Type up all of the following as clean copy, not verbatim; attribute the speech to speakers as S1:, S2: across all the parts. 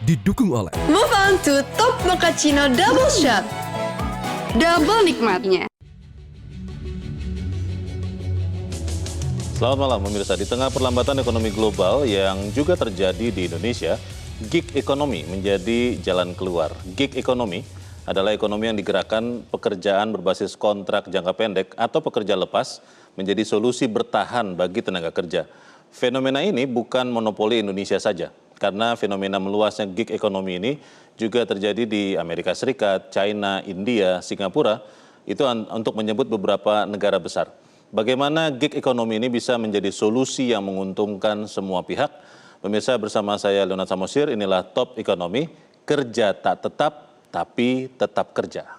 S1: didukung oleh
S2: Move on to Top Mochaccino Double Shot. Double nikmatnya.
S3: Selamat malam pemirsa, di tengah perlambatan ekonomi global yang juga terjadi di Indonesia, gig economy menjadi jalan keluar. Gig economy adalah ekonomi yang digerakkan pekerjaan berbasis kontrak jangka pendek atau pekerja lepas menjadi solusi bertahan bagi tenaga kerja. Fenomena ini bukan monopoli Indonesia saja, karena fenomena meluasnya gig economy ini juga terjadi di Amerika Serikat, China, India, Singapura, itu untuk menyebut beberapa negara besar. Bagaimana gig ekonomi ini bisa menjadi solusi yang menguntungkan semua pihak? Pemirsa, bersama saya Leonard Samosir, inilah Top Ekonomi, kerja tak tetap tapi tetap kerja.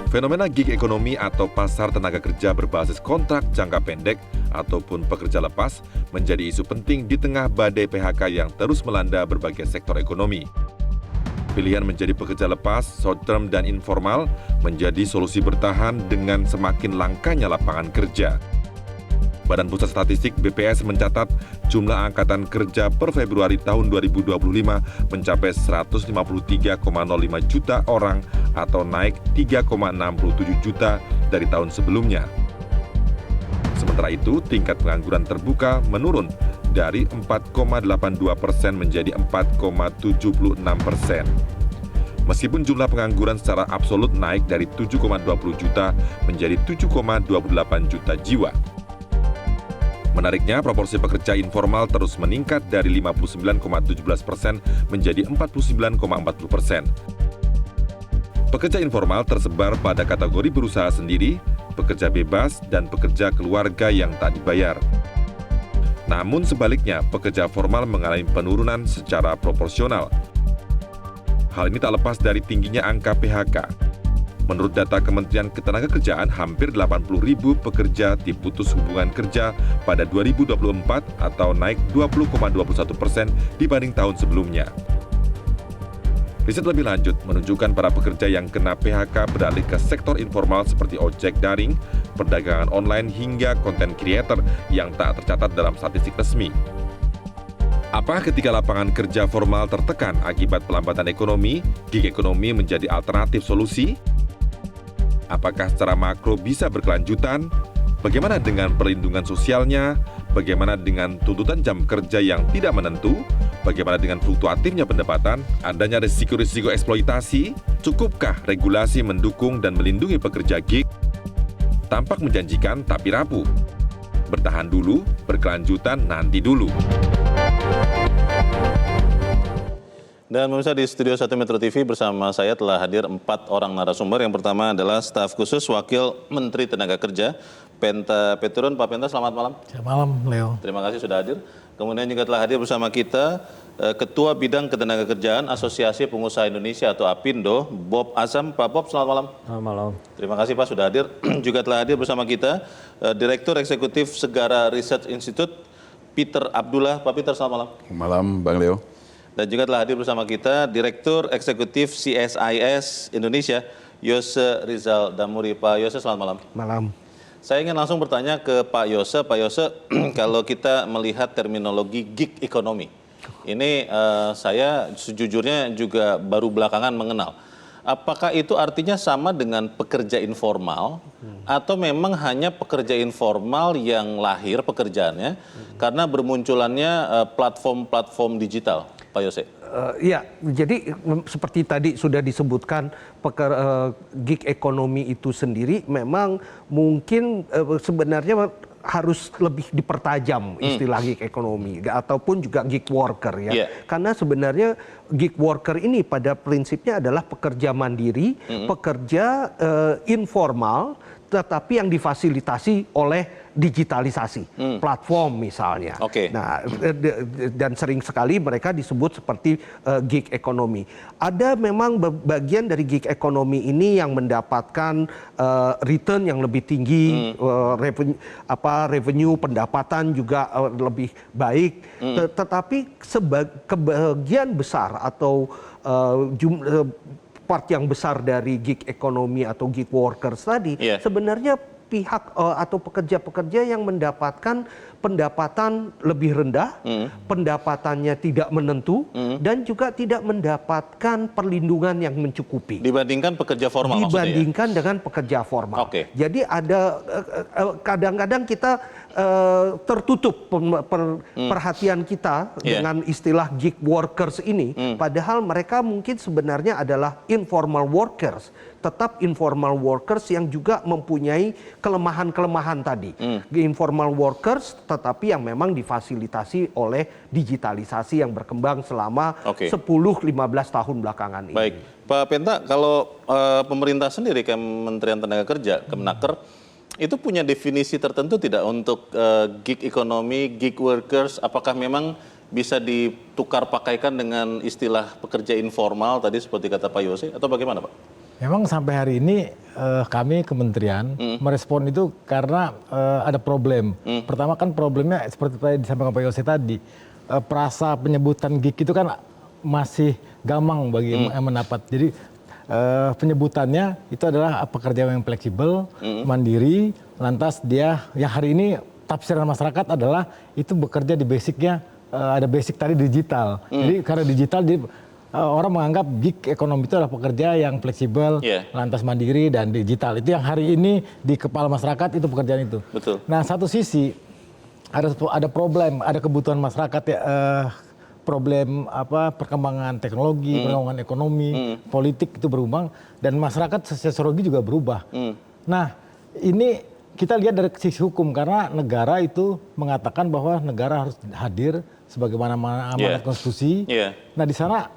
S4: Fenomena gig ekonomi atau pasar tenaga kerja berbasis kontrak jangka pendek ataupun pekerja lepas menjadi isu penting di tengah badai PHK yang terus melanda berbagai sektor ekonomi. Pilihan menjadi pekerja lepas, short term dan informal menjadi solusi bertahan dengan semakin langkanya lapangan kerja. Badan Pusat Statistik BPS mencatat jumlah angkatan kerja per Februari tahun 2025 mencapai 153,05 juta orang atau naik 3,67 juta dari tahun sebelumnya. Sementara itu, tingkat pengangguran terbuka menurun dari 4,82% menjadi 4,76%. Meskipun jumlah pengangguran secara absolut naik dari 7,20 juta menjadi 7,28 juta jiwa. Menariknya, proporsi pekerja informal terus meningkat dari 59,17% menjadi 49,40%. Pekerja informal tersebar pada kategori berusaha sendiri, pekerja bebas, dan pekerja keluarga yang tak dibayar. Namun sebaliknya, pekerja formal mengalami penurunan secara proporsional. Hal ini tak lepas dari tingginya angka PHK. Menurut data Kementerian Ketenagakerjaan, hampir 80.000 pekerja diputus hubungan kerja pada 2024 atau naik 20,21% dibanding tahun sebelumnya. Riset lebih lanjut menunjukkan para pekerja yang kena PHK beralih ke sektor informal seperti ojek daring, perdagangan online hingga konten creator yang tak tercatat dalam statistik resmi. Apa ketika lapangan kerja formal tertekan akibat pelambatan ekonomi, gig ekonomi menjadi alternatif solusi? Apakah secara makro bisa berkelanjutan? Bagaimana dengan perlindungan sosialnya? Bagaimana dengan tuntutan jam kerja yang tidak menentu? Bagaimana dengan fluktuatifnya pendapatan? Adanya risiko-risiko eksploitasi? Cukupkah regulasi mendukung dan melindungi pekerja gig? Tampak menjanjikan tapi rapuh. Bertahan dulu, berkelanjutan nanti dulu.
S3: Dan pemirsa, di Studio 1 Metro TV bersama saya telah hadir 4 orang narasumber. Yang pertama adalah staf khusus Wakil Menteri Tenaga Kerja, Penta Peturun. Pak Penta, selamat malam.
S5: Selamat malam, Leo.
S3: Terima kasih sudah hadir. Kemudian juga telah hadir bersama kita Ketua Bidang Ketenagakerjaan Asosiasi Pengusaha Indonesia atau APindo, Bob Azam. Pak Bob, selamat malam.
S5: Selamat malam.
S3: Terima kasih Pak sudah hadir. Juga telah hadir bersama kita Direktur Eksekutif Segara Research Institute, Peter Abdullah. Pak Peter, selamat malam.
S6: Malam, Bang Leo.
S3: Dan juga telah hadir bersama kita Direktur Eksekutif CSIS Indonesia, Yose Rizal Damuri. Pak Yose, selamat malam.
S5: Malam.
S3: Saya ingin langsung bertanya ke Pak Yose. Pak Yose, kalau kita melihat terminologi gig economy, ini saya sejujurnya juga baru belakangan mengenal. Apakah itu artinya sama dengan pekerja informal atau memang hanya pekerja informal yang lahir pekerjaannya karena bermunculannya platform-platform digital, Pak Yose?
S5: Ya, jadi seperti tadi sudah disebutkan, gig ekonomi itu sendiri memang mungkin sebenarnya harus lebih dipertajam istilah gig ekonomi ataupun juga gig worker ya.
S3: Yeah.
S5: Karena sebenarnya gig worker ini pada prinsipnya adalah pekerja mandiri, pekerja informal tetapi yang difasilitasi oleh digitalisasi, platform misalnya.
S3: Oke.
S5: Nah, dan sering sekali mereka disebut seperti gig ekonomi. Ada memang bagian dari gig ekonomi ini yang mendapatkan return yang lebih tinggi, revenue pendapatan juga lebih baik. Tetapi kebagian besar atau part yang besar dari gig ekonomi atau gig workers tadi sebenarnya pihak atau pekerja-pekerja yang mendapatkan pendapatan lebih rendah, pendapatannya tidak menentu, dan juga tidak mendapatkan perlindungan yang mencukupi.
S3: Dibandingkan pekerja formal maksudnya ya?
S5: Dibandingkan dengan pekerja formal.
S3: Oke.
S5: Jadi ada kadang-kadang kita tertutup perhatian kita dengan istilah gig workers ini, padahal mereka mungkin sebenarnya adalah informal workers, tetap informal workers yang juga mempunyai kelemahan-kelemahan tadi. Informal workers tetapi yang memang difasilitasi oleh digitalisasi yang berkembang selama 10-15 tahun belakangan ini.
S3: Baik, Pak Penta, kalau pemerintah sendiri, Kementerian Tenaga Kerja, Kemenaker, itu punya definisi tertentu tidak untuk gig economy, gig workers? Apakah memang bisa ditukar pakaikan dengan istilah pekerja informal tadi seperti kata Pak Yose, atau bagaimana Pak?
S1: Memang sampai hari ini kami kementerian merespon itu karena ada problem. Pertama kan problemnya seperti tadi disampaikan Pak Yose tadi, perasa penyebutan gig itu kan masih gamang bagi yang mendapat. Jadi penyebutannya itu adalah pekerja yang fleksibel, mandiri, lantas dia yang hari ini tafsiran masyarakat adalah itu bekerja di basicnya ada basic tadi digital. Jadi karena digital orang menganggap gig ekonomi itu adalah pekerja yang fleksibel, lantas mandiri dan digital. Itu yang hari ini di kepala masyarakat itu pekerjaan itu.
S3: Betul.
S1: Nah satu sisi ada problem, ada kebutuhan masyarakat ya. Problem perkembangan teknologi, perkembangan ekonomi, politik itu berubah dan masyarakat sosiologi juga berubah. Nah, ini kita lihat dari sisi hukum karena negara itu mengatakan bahwa negara harus hadir sebagaimana amanat konstitusi. Nah, di sana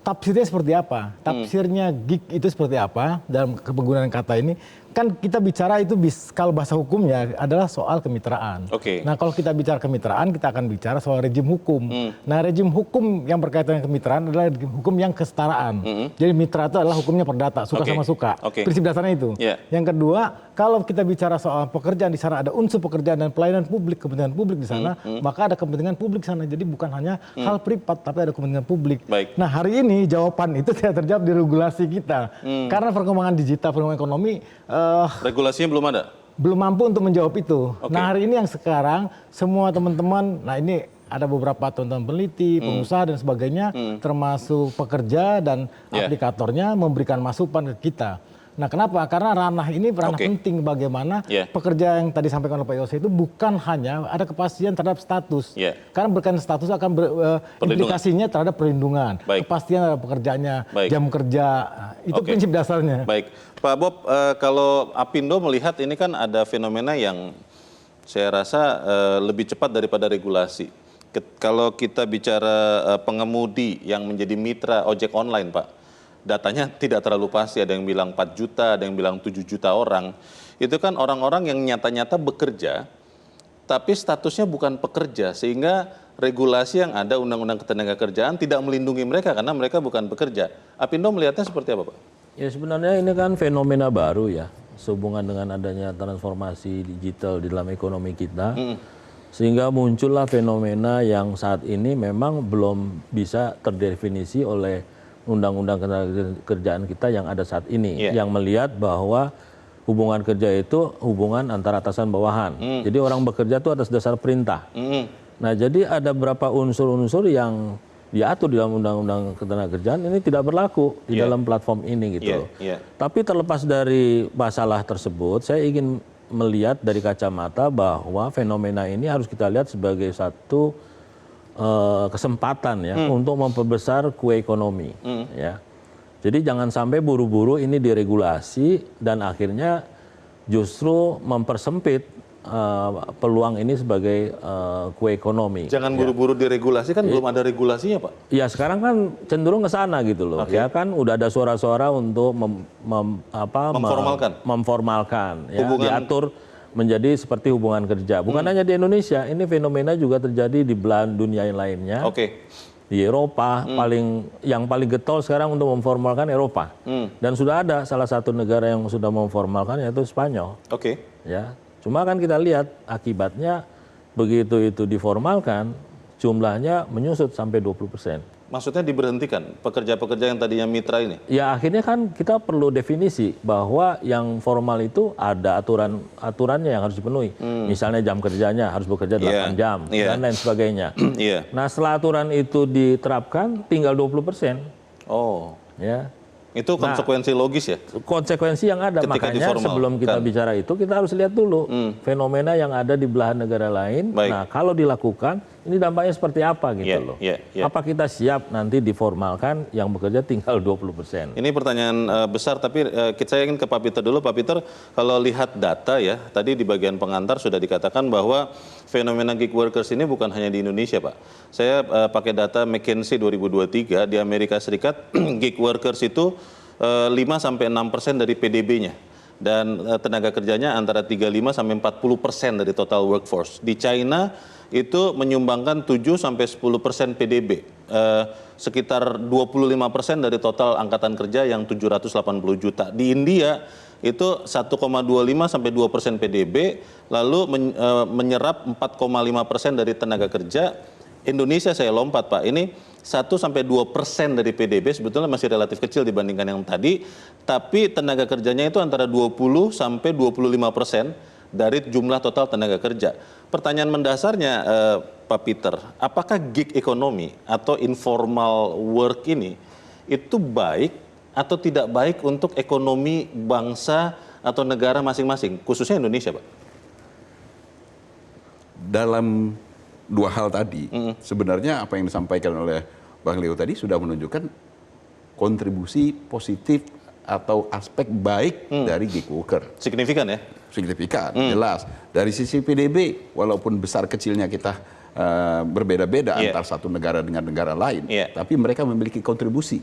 S1: tafsirnya seperti apa? Tafsirnya gig itu seperti apa dalam penggunaan kata ini? Kan kita bicara itu kalau bahasa hukumnya adalah soal kemitraan. Nah kalau kita bicara kemitraan kita akan bicara soal rejim hukum. Nah rejim hukum yang berkaitan dengan kemitraan adalah hukum yang kesetaraan. Jadi mitra itu adalah hukumnya perdata, suka sama suka. Prinsip dasarnya itu. Yang kedua, kalau kita bicara soal pekerjaan di sana ada unsur pekerjaan dan pelayanan publik, kepentingan publik di sana, maka ada kepentingan publik di sana. Jadi bukan hanya hal privat tapi ada kepentingan publik. Nah hari ini jawaban itu tidak terjawab di regulasi kita. Karena perkembangan digital, perkembangan ekonomi
S3: regulasinya belum ada?
S1: Belum mampu untuk menjawab itu. Nah hari ini yang sekarang semua teman-teman, nah ini ada beberapa teman-teman peneliti, pengusaha dan sebagainya, termasuk pekerja dan aplikatornya memberikan masukan ke kita. Nah kenapa? Karena ranah ini ranah penting bagaimana pekerja yang tadi sampaikan oleh Pak Yose itu bukan hanya ada kepastian terhadap status. Karena berkaitan status akan implikasinya terhadap perlindungan. Kepastian terhadap pekerjaannya, jam kerja, itu prinsip dasarnya.
S3: Baik, Pak Bob, kalau Apindo melihat ini kan ada fenomena yang saya rasa lebih cepat daripada regulasi. Kalau kita bicara pengemudi yang menjadi mitra ojek online Pak, datanya tidak terlalu pasti, ada yang bilang 4 juta, ada yang bilang 7 juta orang. Itu kan orang-orang yang nyata-nyata bekerja, tapi statusnya bukan pekerja, sehingga regulasi yang ada Undang-Undang Ketenagakerjaan tidak melindungi mereka karena mereka bukan pekerja. Apindo melihatnya seperti apa Pak?
S6: Ya sebenarnya ini kan fenomena baru ya, sehubungan dengan adanya transformasi digital di dalam ekonomi kita. Sehingga muncullah fenomena yang saat ini memang belum bisa terdefinisi oleh Undang-Undang Ketenagakerjaan kita yang ada saat ini, yang melihat bahwa hubungan kerja itu hubungan antara atasan bawahan. Jadi orang bekerja itu atas dasar perintah. Nah jadi ada beberapa unsur-unsur yang diatur di dalam Undang-Undang Ketenagakerjaan ini tidak berlaku di dalam platform ini gitu. Tapi terlepas dari masalah tersebut, saya ingin melihat dari kacamata bahwa fenomena ini harus kita lihat sebagai satu kesempatan ya untuk memperbesar kue ekonomi ya. Jadi jangan sampai buru-buru ini diregulasi dan akhirnya justru mempersempit peluang ini sebagai kue ekonomi.
S3: Jangan buru-buru diregulasi, kan belum ada regulasinya Pak.
S6: Ya sekarang kan cenderung ke sana gitu loh. Ya kan udah ada suara-suara untuk memformalkan ya, diatur menjadi seperti hubungan kerja. Bukan hanya di Indonesia, ini fenomena juga terjadi di belahan dunia yang lainnya. Di Eropa, yang paling getol sekarang untuk memformalkan Eropa. Dan sudah ada salah satu negara yang sudah memformalkan, yaitu Spanyol. Ya, cuma kan kita lihat akibatnya begitu itu diformalkan, jumlahnya menyusut sampai 20%.
S3: Maksudnya diberhentikan pekerja-pekerja yang tadinya mitra ini?
S6: Ya akhirnya kan kita perlu definisi bahwa yang formal itu ada aturannya yang harus dipenuhi. Misalnya jam kerjanya harus bekerja 8 jam dan lain sebagainya. Nah setelah aturan itu diterapkan tinggal 20%.
S3: Oh.
S6: Ya.
S3: Itu konsekuensi logis ya?
S6: Konsekuensi yang ada,
S3: Ketika
S6: makanya sebelum kita bicara itu kita harus lihat dulu fenomena yang ada di belahan negara lain.
S3: Baik.
S6: Nah kalau dilakukan ini dampaknya seperti apa gitu loh. Apa kita siap nanti diformalkan yang bekerja tinggal 20%?
S3: Ini pertanyaan besar, tapi saya ingin ke Pak Peter dulu. Pak Peter, kalau lihat data ya, tadi di bagian pengantar sudah dikatakan bahwa fenomena gig workers ini bukan hanya di Indonesia, Pak. Saya pakai data McKinsey 2023, di Amerika Serikat gig workers itu 5-6% dari PDB-nya. Dan tenaga kerjanya antara 35-40% dari total workforce. Di China itu menyumbangkan 7-10% PDB, sekitar 25% dari total angkatan kerja yang 780 juta. Di India itu 1,25-2% PDB, lalu menyerap 4,5% dari tenaga kerja. Indonesia saya lompat Pak, ini 1-2% dari PDB sebetulnya masih relatif kecil dibandingkan yang tadi, tapi tenaga kerjanya itu antara 20-25% dari jumlah total tenaga kerja. Pertanyaan mendasarnya Pak Peter, apakah gig ekonomi atau informal work ini itu baik atau tidak baik untuk ekonomi bangsa atau negara masing-masing, khususnya Indonesia Pak?
S7: Dalam dua hal tadi, sebenarnya apa yang disampaikan oleh Bang Leo tadi sudah menunjukkan kontribusi positif atau aspek baik dari gig worker.
S3: Signifikan ya?
S7: Signifikan, jelas. Dari sisi PDB, walaupun besar kecilnya kita berbeda-beda antar satu negara dengan negara lain, tapi mereka memiliki kontribusi,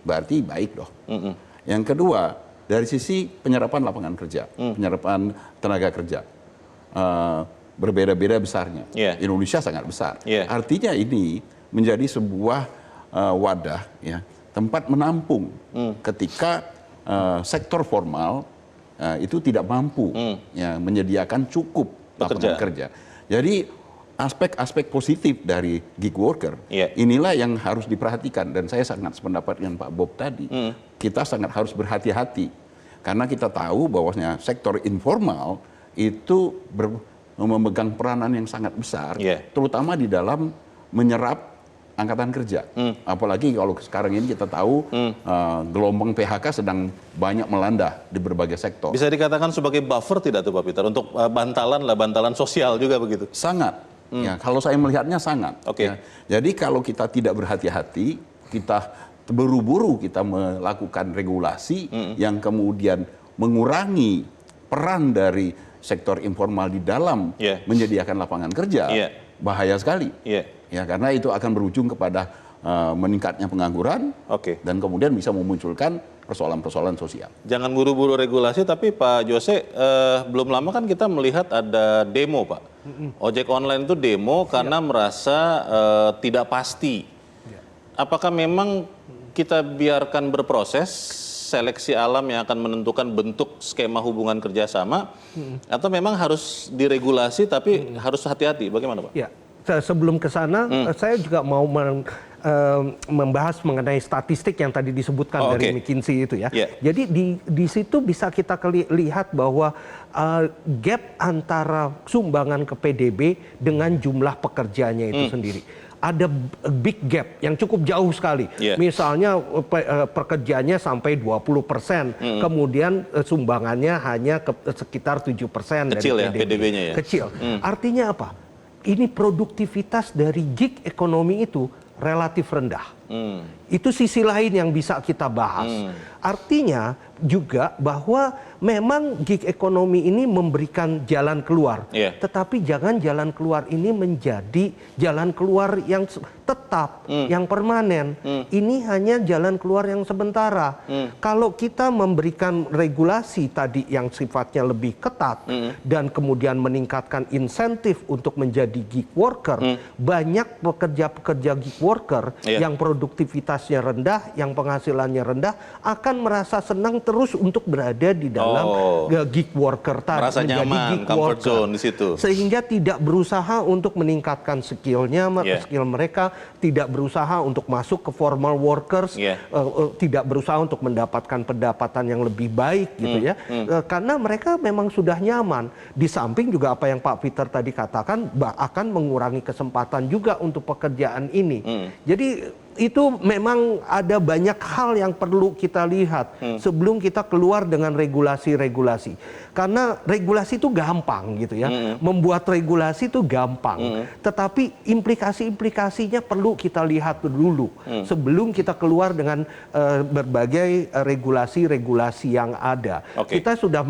S7: berarti baik dong. Yang kedua, dari sisi penyerapan lapangan kerja, penyerapan tenaga kerja, berbeda-beda besarnya. Indonesia sangat besar. Artinya ini menjadi sebuah wadah, ya, tempat menampung ketika sektor formal itu tidak mampu ya, menyediakan cukup lapangan kerja. Jadi aspek-aspek positif dari gig worker inilah yang harus diperhatikan, dan saya sangat sependapat dengan Pak Bob tadi. Kita sangat harus berhati-hati karena kita tahu bahwasanya sektor informal itu memegang peranan yang sangat besar, terutama di dalam menyerap angkatan kerja. Apalagi kalau sekarang ini kita tahu gelombang PHK sedang banyak melanda di berbagai sektor.
S3: Bisa dikatakan sebagai buffer tidak tuh Pak Peter untuk bantalan sosial juga begitu?
S7: Sangat. Ya, kalau saya melihatnya sangat. Ya. Jadi kalau kita tidak berhati-hati, kita buru-buru kita melakukan regulasi yang kemudian mengurangi peran dari sektor informal di dalam menyediakan lapangan kerja, bahaya sekali. Ya, karena itu akan berujung kepada meningkatnya pengangguran dan kemudian bisa memunculkan persoalan-persoalan sosial.
S3: Jangan buru-buru regulasi, tapi Pak Jose, belum lama kan kita melihat ada demo Pak. Ojek online itu demo karena merasa tidak pasti. Apakah memang kita biarkan berproses, seleksi alam yang akan menentukan bentuk skema hubungan kerjasama, atau memang harus diregulasi tapi harus hati-hati? Bagaimana Pak?
S5: Ya, sebelum ke sana, saya juga mau membahas mengenai statistik yang tadi disebutkan dari McKinsey itu ya. Jadi di situ bisa kita lihat bahwa gap antara sumbangan ke PDB dengan jumlah pekerjanya itu sendiri. Ada big gap yang cukup jauh sekali. Misalnya pekerjanya sampai 20%, kemudian sumbangannya hanya sekitar 7% dari
S3: PDB-nya ya?
S5: Kecil. Artinya apa? Ini produktivitas dari gig ekonomi itu relatif rendah. Itu sisi lain yang bisa kita bahas. Artinya juga bahwa memang gig ekonomi ini memberikan jalan keluar. Tetapi jangan jalan keluar ini menjadi jalan keluar yang tetap, yang permanen. Ini hanya jalan keluar yang sementara. Kalau kita memberikan regulasi tadi yang sifatnya lebih ketat dan kemudian meningkatkan insentif untuk menjadi gig worker, banyak pekerja-pekerja gig worker yang produktif produktivitasnya rendah, yang penghasilannya rendah akan merasa senang terus untuk berada di dalam gig worker tadi,
S3: merasa
S5: menjadi
S3: nyaman,
S5: gig
S3: comfort
S5: worker.
S3: zone di situ.
S5: Sehingga tidak berusaha untuk meningkatkan skillnya, skill mereka, tidak berusaha untuk masuk ke formal workers, tidak berusaha untuk mendapatkan pendapatan yang lebih baik gitu ya. Karena mereka memang sudah nyaman. Di samping juga apa yang Pak Peter tadi katakan akan mengurangi kesempatan juga untuk pekerjaan ini. Jadi itu memang ada banyak hal yang perlu kita lihat sebelum kita keluar dengan regulasi-regulasi. Karena regulasi itu gampang gitu ya. Membuat regulasi itu gampang. Tetapi implikasi-implikasinya perlu kita lihat dulu sebelum kita keluar dengan berbagai regulasi-regulasi yang ada. Kita sudah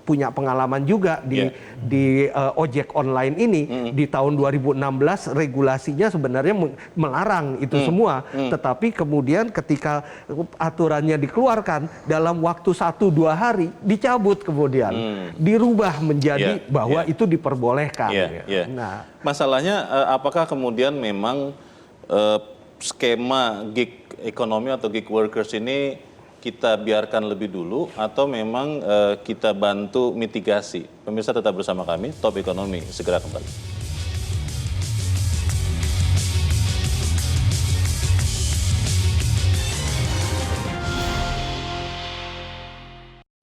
S5: punya pengalaman juga di ojek online ini. Di tahun 2016 regulasinya sebenarnya melarang itu semua. Tetapi kemudian ketika aturannya dikeluarkan dalam waktu 1-2 hari dicabut kemudian dirubah menjadi bahwa itu diperbolehkan. Nah,
S3: masalahnya apakah kemudian memang skema gig ekonomi atau gig workers ini kita biarkan lebih dulu atau memang kita bantu mitigasi? Pemirsa tetap bersama kami, Top Ekonomi segera kembali.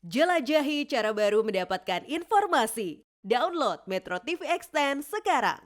S8: Jelajahi cara baru mendapatkan informasi. Download Metro TV Extend sekarang.